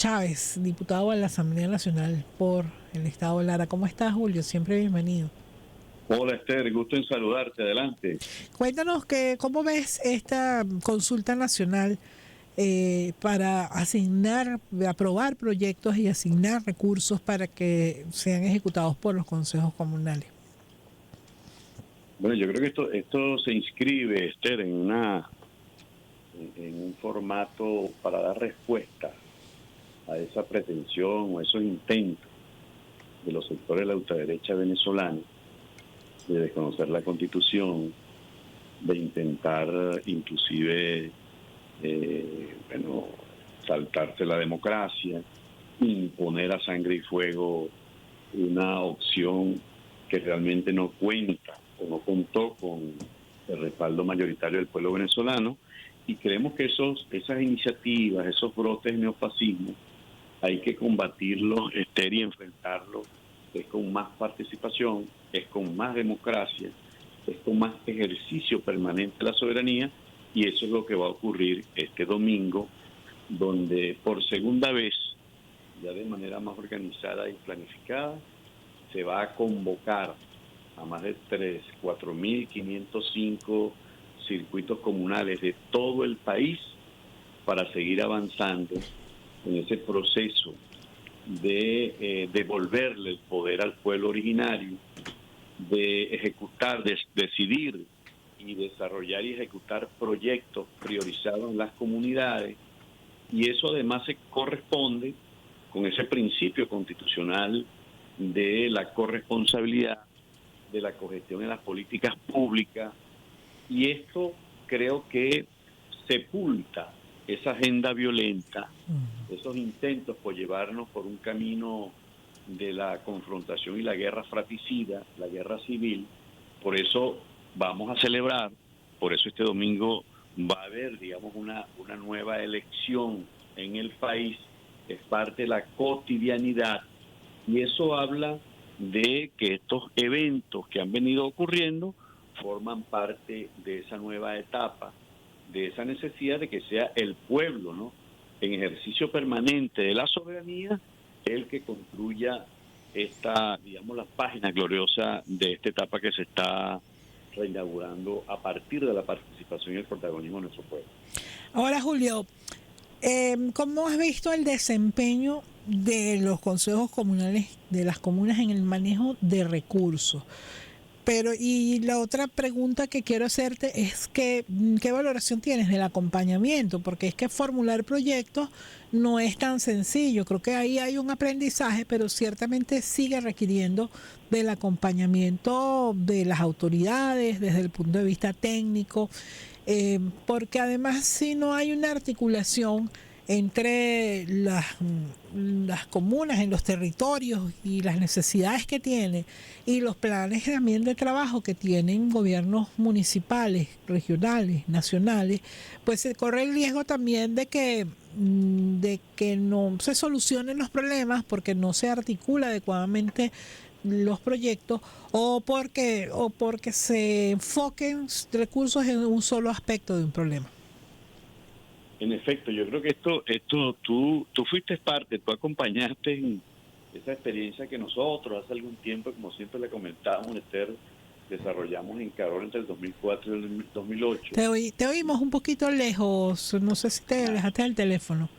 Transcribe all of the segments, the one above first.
Chávez, diputado a la Asamblea Nacional por el Estado de Lara. ¿Cómo estás, Julio? Siempre bienvenido. Hola Esther, gusto en saludarte, adelante. Cuéntanos cómo ves esta consulta nacional para aprobar proyectos y asignar recursos para que sean ejecutados por los consejos comunales. Bueno, yo creo que esto se inscribe, Esther, en un formato para dar respuesta a esa pretensión o esos intentos de los sectores de la ultraderecha venezolana de desconocer la Constitución, de intentar inclusive, saltarse la democracia, imponer a sangre y fuego una opción que realmente no cuenta o no contó con el respaldo mayoritario del pueblo venezolano, y creemos que esas iniciativas, esos brotes de neofascismo, hay que combatirlos, Esther, y enfrentarlos es con más participación, es con más democracia, es con más ejercicio permanente de la soberanía, y eso es lo que va a ocurrir este domingo, donde por segunda vez, ya de manera más organizada y planificada, se va a convocar a más de 4.505 circuitos comunales de todo el país para seguir avanzando en ese proceso de devolverle el poder al pueblo originario, de ejecutar, de decidir y desarrollar y ejecutar proyectos priorizados en las comunidades, y eso además se corresponde con ese principio constitucional de la corresponsabilidad, de la cogestión en las políticas públicas, y esto creo que sepulta esa agenda violenta, esos intentos por llevarnos por un camino de la confrontación y la guerra fratricida, la guerra civil. Por eso vamos a celebrar, por eso este domingo va a haber, digamos, una nueva elección en el país, es parte de la cotidianidad, y eso habla de que estos eventos que han venido ocurriendo forman parte de esa nueva etapa, de esa necesidad de que sea el pueblo, ¿no?, en ejercicio permanente de la soberanía, el que construya esta, digamos, la página gloriosa de esta etapa que se está reinaugurando a partir de la participación y el protagonismo de nuestro pueblo. Ahora, Julio, ¿cómo has visto el desempeño de los consejos comunales de las comunas en el manejo de recursos? Pero, y la otra pregunta que quiero hacerte es que, ¿qué valoración tienes del acompañamiento? Porque es que formular proyectos no es tan sencillo. Creo que ahí hay un aprendizaje, pero ciertamente sigue requiriendo del acompañamiento de las autoridades desde el punto de vista técnico, porque además si no hay una articulación entre las comunas en los territorios y las necesidades que tiene y los planes también de trabajo que tienen gobiernos municipales, regionales, nacionales, pues se corre el riesgo también de que no se solucionen los problemas porque no se articula adecuadamente los proyectos o porque se enfoquen recursos en un solo aspecto de un problema. En efecto, yo creo que tú fuiste parte, tú acompañaste en esa experiencia que nosotros hace algún tiempo, como siempre le comentábamos, Esther, desarrollamos en Carol entre el 2004 y el 2008. Te oímos un poquito lejos, no sé si te Ajá. alejaste del teléfono.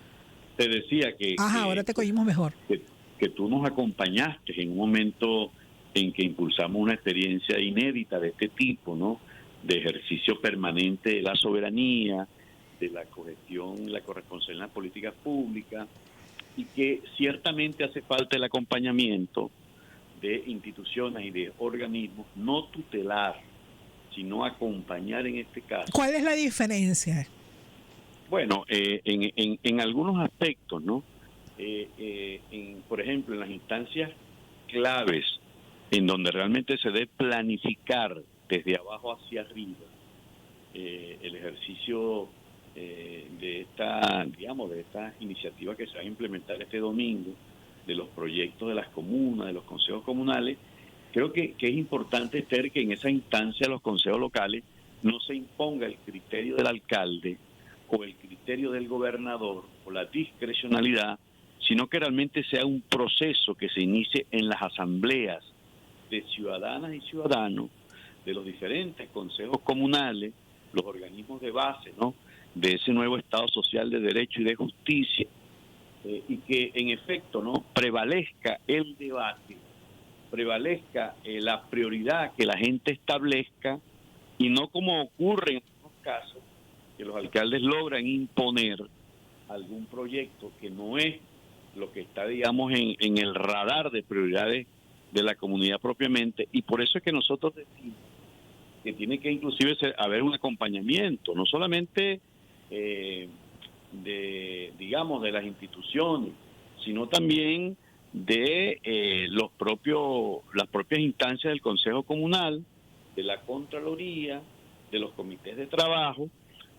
Te decía Ajá, ahora te oímos mejor. que tú nos acompañaste en un momento en que impulsamos una experiencia inédita de este tipo, ¿no?, de ejercicio permanente de la soberanía, de la cogestión, la corresponsabilidad en las políticas públicas, y que ciertamente hace falta el acompañamiento de instituciones y de organismos, no tutelar, sino acompañar en este caso. ¿Cuál es la diferencia? Bueno, en algunos aspectos, ¿no? Por ejemplo, en las instancias claves, en donde realmente se debe planificar desde abajo hacia arriba el ejercicio de esta, digamos, de estas iniciativas que se van a implementar este domingo, de los proyectos de las comunas, de los consejos comunales. Creo que es importante, Esther, que en esa instancia los consejos locales no se imponga el criterio del alcalde o el criterio del gobernador o la discrecionalidad, sino que realmente sea un proceso que se inicie en las asambleas de ciudadanas y ciudadanos de los diferentes consejos comunales, los organismos de base, ¿no?, de ese nuevo Estado social de derecho y de justicia, y que en efecto, ¿no?, prevalezca el debate, prevalezca la prioridad que la gente establezca, y no como ocurre en algunos casos, que los alcaldes logran imponer algún proyecto que no es lo que está, digamos, en el radar de prioridades de la comunidad propiamente, y por eso es que nosotros decimos que tiene que inclusive haber un acompañamiento, no solamente digamos, de las instituciones, sino también de las propias instancias del Consejo Comunal, de la Contraloría, de los comités de trabajo,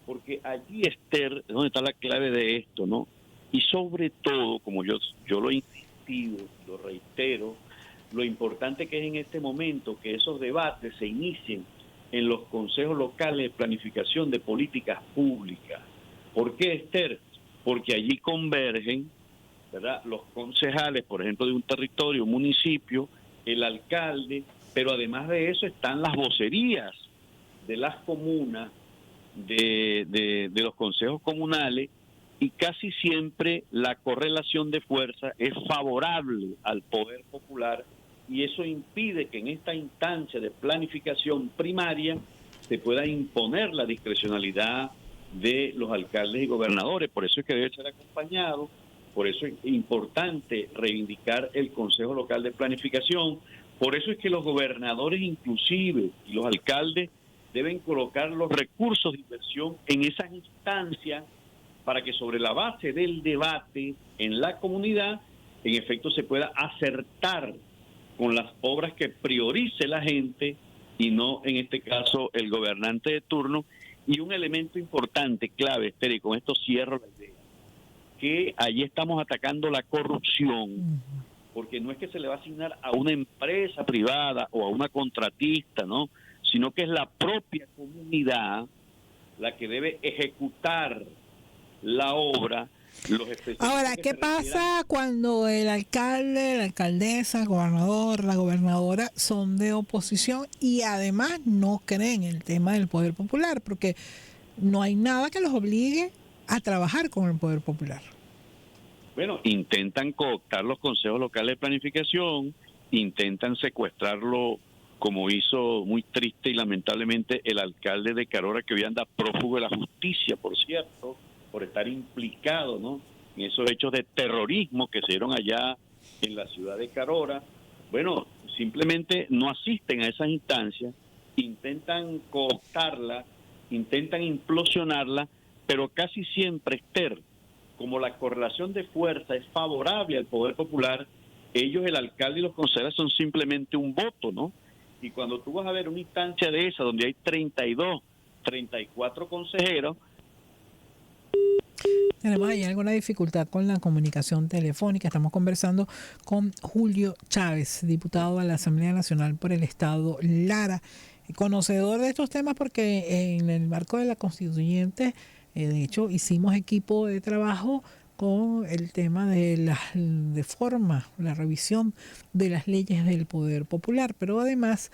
porque allí, Esther, es donde está la clave de esto, ¿no? Y sobre todo, como yo lo he insistido, lo reitero, lo importante que es en este momento que esos debates se inicien en los consejos locales de planificación de políticas públicas. ¿Por qué, Esther? Porque allí convergen, ¿verdad?, los concejales, por ejemplo, de un territorio, un municipio, el alcalde, pero además de eso están las vocerías de las comunas, de los consejos comunales, y casi siempre la correlación de fuerza es favorable al poder popular, y eso impide que en esta instancia de planificación primaria se pueda imponer la discrecionalidad de los alcaldes y gobernadores. Por eso es que debe ser acompañado, por eso es importante reivindicar el Consejo Local de Planificación, por eso es que los gobernadores inclusive y los alcaldes deben colocar los recursos de inversión en esas instancias para que sobre la base del debate en la comunidad, en efecto, se pueda acertar con las obras que priorice la gente y no, en este caso, el gobernante de turno. Y un elemento importante, clave, Esther, y con esto cierro la idea, que allí estamos atacando la corrupción, porque no es que se le va a asignar a una empresa privada o a una contratista, ¿no?, sino que es la propia comunidad la que debe ejecutar la obra. Ahora, ¿qué pasa cuando el alcalde, la alcaldesa, el gobernador, la gobernadora son de oposición y además no creen en el tema del poder popular? Porque no hay nada que los obligue a trabajar con el poder popular. Bueno, intentan cooptar los consejos locales de planificación, intentan secuestrarlo, como hizo muy triste y lamentablemente el alcalde de Carora, que hoy anda prófugo de la justicia, por cierto, por estar implicado, ¿no?, en esos hechos de terrorismo que se dieron allá en la ciudad de Carora. Bueno, simplemente no asisten a esas instancias, intentan cooptarla, intentan implosionarla, pero casi siempre, Esther, como la correlación de fuerza es favorable al poder popular, ellos, el alcalde y los concejales, son simplemente un voto, ¿no? Y cuando tú vas a ver una instancia de esa, donde hay 32, 34 consejeros. Tenemos ahí alguna dificultad con la comunicación telefónica. Estamos conversando con Julio Chávez, diputado a la Asamblea Nacional por el Estado Lara, conocedor de estos temas porque en el marco de la constituyente, de hecho, hicimos equipo de trabajo con el tema de la reforma, la revisión de las leyes del poder popular, pero además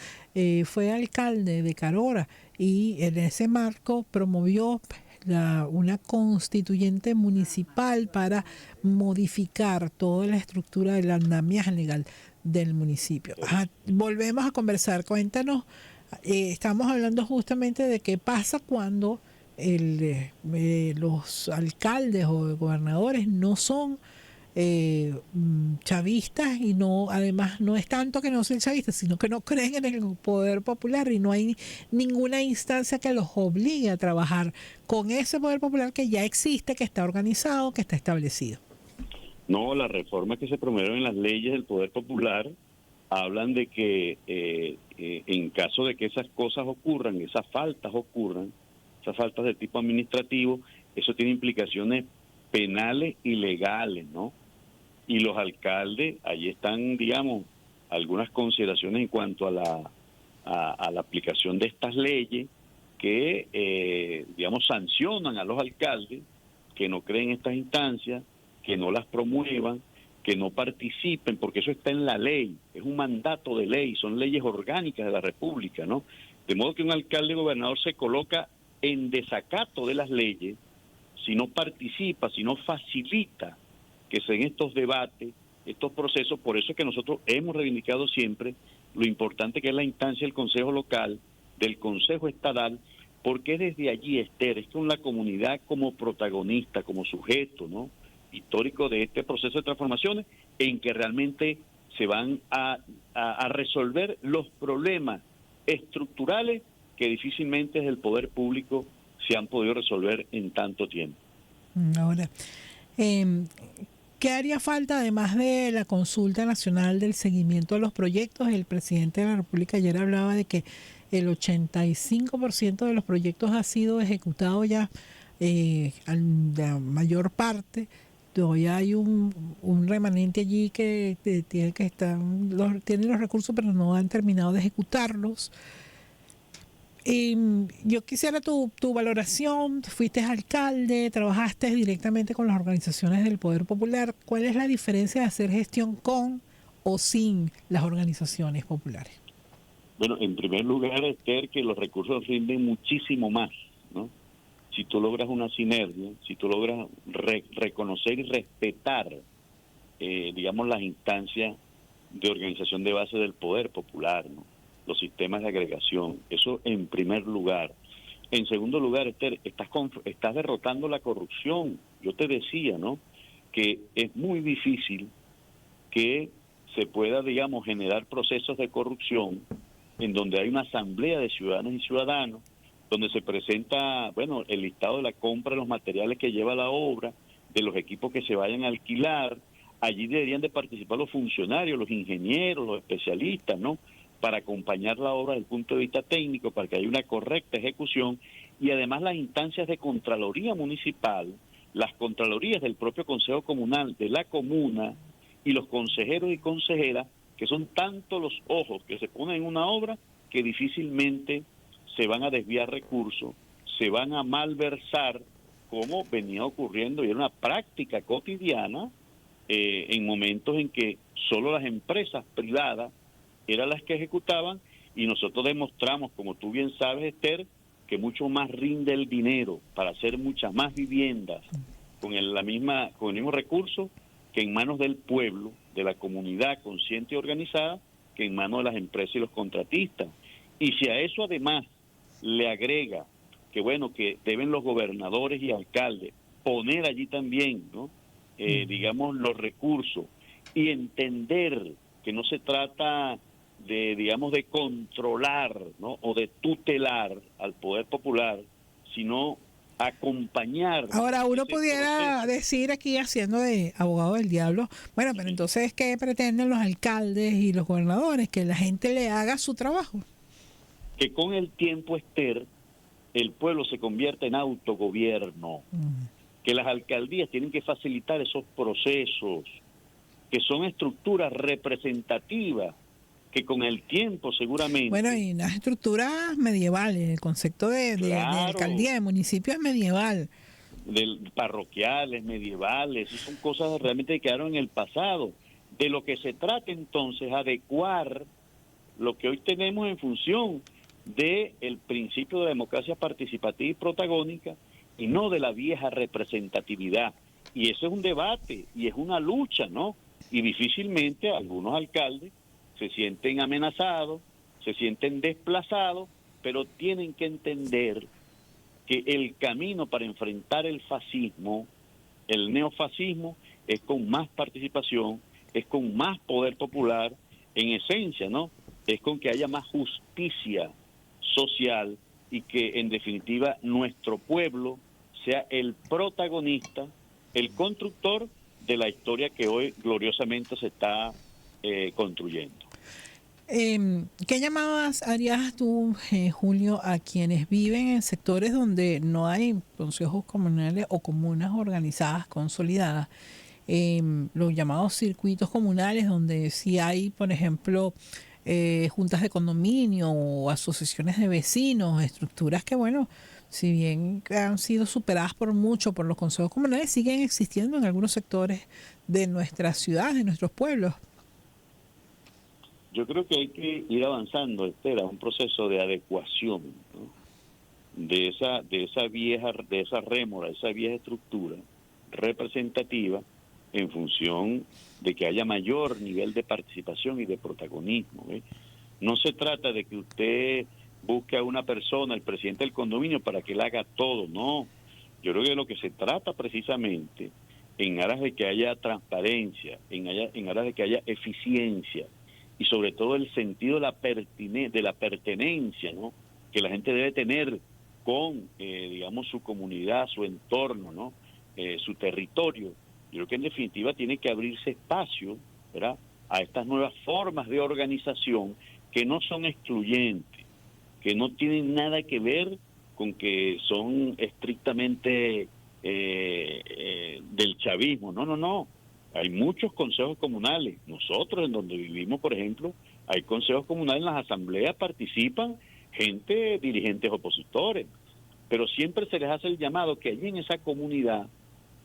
fue alcalde de Carora y en ese marco promovió una constituyente municipal para modificar toda la estructura del andamiaje legal del municipio. Volvemos a conversar, cuéntanos, estamos hablando justamente de qué pasa cuando los alcaldes o gobernadores no son chavistas, y no, además no es tanto que no sean chavistas, sino que no creen en el poder popular y no hay ninguna instancia que los obligue a trabajar con ese poder popular que ya existe, que está organizado, que está establecido. No, las reformas que se promovieron en las leyes del poder popular hablan de que en caso de que esas cosas ocurran, esas faltas ocurran, esas faltas de tipo administrativo, eso tiene implicaciones penales y legales, ¿no? Y los alcaldes, ahí están, digamos, algunas consideraciones en cuanto a la aplicación de estas leyes que, digamos, sancionan a los alcaldes que no creen en estas instancias, que no las promuevan, que no participen, porque eso está en la ley, es un mandato de ley, son leyes orgánicas de la República, ¿no? De modo que un alcalde gobernador se coloca en desacato de las leyes si no participa, si no facilita que se den estos debates, estos procesos. Por eso es que nosotros hemos reivindicado siempre lo importante que es la instancia del Consejo Local, del Consejo Estatal, porque es desde allí, Esther, es con la comunidad como protagonista, como sujeto, ¿no?, histórico de este proceso de transformaciones, en que realmente se van a resolver los problemas estructurales que difícilmente desde el poder público se han podido resolver en tanto tiempo. Ahora, ¿qué haría falta además de la consulta nacional del seguimiento a los proyectos? El presidente de la República ayer hablaba de que el 85% de los proyectos ha sido ejecutado ya, la mayor parte. Todavía hay un remanente allí que tiene que estar, tienen los recursos pero no han terminado de ejecutarlos. Yo quisiera tu valoración. Fuiste alcalde, trabajaste directamente con las organizaciones del Poder Popular. ¿Cuál es la diferencia de hacer gestión con o sin las organizaciones populares? Bueno, en primer lugar, Esther, que los recursos rinden muchísimo más, ¿no? Si tú logras una sinergia, si tú logras reconocer y respetar, digamos, las instancias de organización de base del poder popular, ¿no?, los sistemas de agregación, eso en primer lugar. En segundo lugar, Esther, estás derrotando la corrupción. Yo te decía, ¿no?, que es muy difícil que se pueda, digamos, generar procesos de corrupción en donde hay una asamblea de ciudadanas y ciudadanos, donde se presenta, bueno, el listado de la compra de los materiales que lleva la obra, de los equipos que se vayan a alquilar. Allí deberían de participar los funcionarios, los ingenieros, los especialistas, ¿no?, para acompañar la obra desde el punto de vista técnico, para que haya una correcta ejecución, y además las instancias de Contraloría Municipal, las Contralorías del propio Consejo Comunal de la comuna, y los consejeros y consejeras, que son tanto los ojos que se ponen en una obra que difícilmente se van a desviar recursos, se van a malversar, como venía ocurriendo y era una práctica cotidiana en momentos en que solo las empresas privadas eran las que ejecutaban, y nosotros demostramos, como tú bien sabes, Esther, que mucho más rinde el dinero para hacer muchas más viviendas con el mismo recurso que en manos del pueblo, de la comunidad consciente y organizada, que en manos de las empresas y los contratistas. Y si a eso además le agrega que, bueno, que deben los gobernadores y alcaldes poner allí también, ¿no?, digamos, los recursos, y entender que no se trata de, digamos, de controlar, ¿no?, o de tutelar al poder popular, sino acompañar. Ahora, uno pudiera decir aquí, haciendo de abogado del diablo, bueno, pero entonces, ¿qué pretenden los alcaldes y los gobernadores? Que la gente le haga su trabajo. Que con el tiempo, Esther, el pueblo se convierta en autogobierno, que las alcaldías tienen que facilitar esos procesos, que son estructuras representativas, que con el tiempo seguramente... Bueno, y las estructuras medievales, el concepto de alcaldía, de municipio es medieval. Parroquiales, medievales, son cosas realmente que quedaron en el pasado. De lo que se trata entonces, adecuar lo que hoy tenemos en función del principio de democracia participativa y protagónica, y no de la vieja representatividad. Y eso es un debate, y es una lucha, ¿no? Y difícilmente algunos alcaldes se sienten amenazados, se sienten desplazados, pero tienen que entender que el camino para enfrentar el fascismo, el neofascismo, es con más participación, es con más poder popular, en esencia, ¿no? Es con que haya más justicia social y que, en definitiva, nuestro pueblo sea el protagonista, el constructor de la historia que hoy gloriosamente se está construyendo. ¿Qué llamadas harías tú, Julio, a quienes viven en sectores donde no hay consejos comunales o comunas organizadas, consolidadas? Los llamados circuitos comunales, donde sí hay, por ejemplo, juntas de condominio o asociaciones de vecinos, estructuras que, bueno, si bien han sido superadas por mucho por los consejos comunales, siguen existiendo en algunos sectores de nuestras ciudades, de nuestros pueblos. Yo creo que hay que ir avanzando, Estela, un proceso de adecuación, ¿no? de esa rémora, esa vieja estructura representativa en función de que haya mayor nivel de participación y de protagonismo. No se trata de que usted busque a una persona, el presidente del condominio, para que él haga todo, no. Yo creo que de lo que se trata precisamente, en aras de que haya transparencia, en aras de que haya eficiencia y sobre todo el sentido de la pertenencia, ¿no?, que la gente debe tener con, digamos, su comunidad, su entorno, ¿no?, su territorio. Yo creo que en definitiva tiene que abrirse espacio, ¿verdad?, a estas nuevas formas de organización que no son excluyentes, que no tienen nada que ver con que son estrictamente del chavismo. No, no, no. Hay muchos consejos comunales. Nosotros, en donde vivimos, por ejemplo, hay consejos comunales, en las asambleas participan gente, dirigentes opositores, pero siempre se les hace el llamado que allí en esa comunidad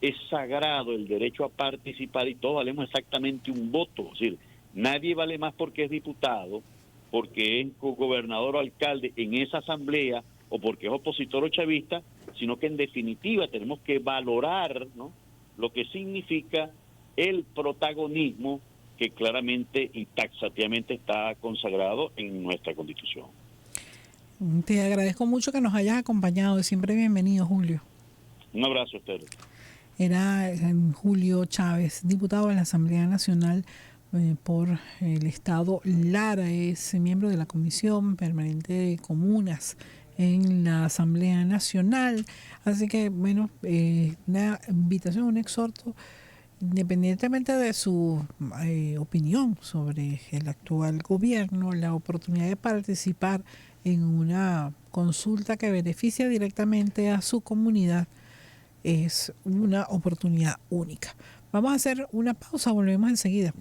es sagrado el derecho a participar y todos valemos exactamente un voto. Es decir, nadie vale más porque es diputado, porque es gobernador o alcalde en esa asamblea o porque es opositor o chavista, sino que en definitiva tenemos que valorar, ¿no?, lo que significa el protagonismo que claramente y taxativamente está consagrado en nuestra Constitución. Te agradezco mucho que nos hayas acompañado y siempre bienvenido, Julio. Un abrazo, Esther. Era Julio Chávez, diputado de la Asamblea Nacional por el Estado Lara, es miembro de la Comisión Permanente de Comunas en la Asamblea Nacional. Así que, bueno, una invitación, un exhorto, independientemente de su opinión sobre el actual gobierno, la oportunidad de participar en una consulta que beneficia directamente a su comunidad es una oportunidad única. Vamos a hacer una pausa, volvemos enseguida.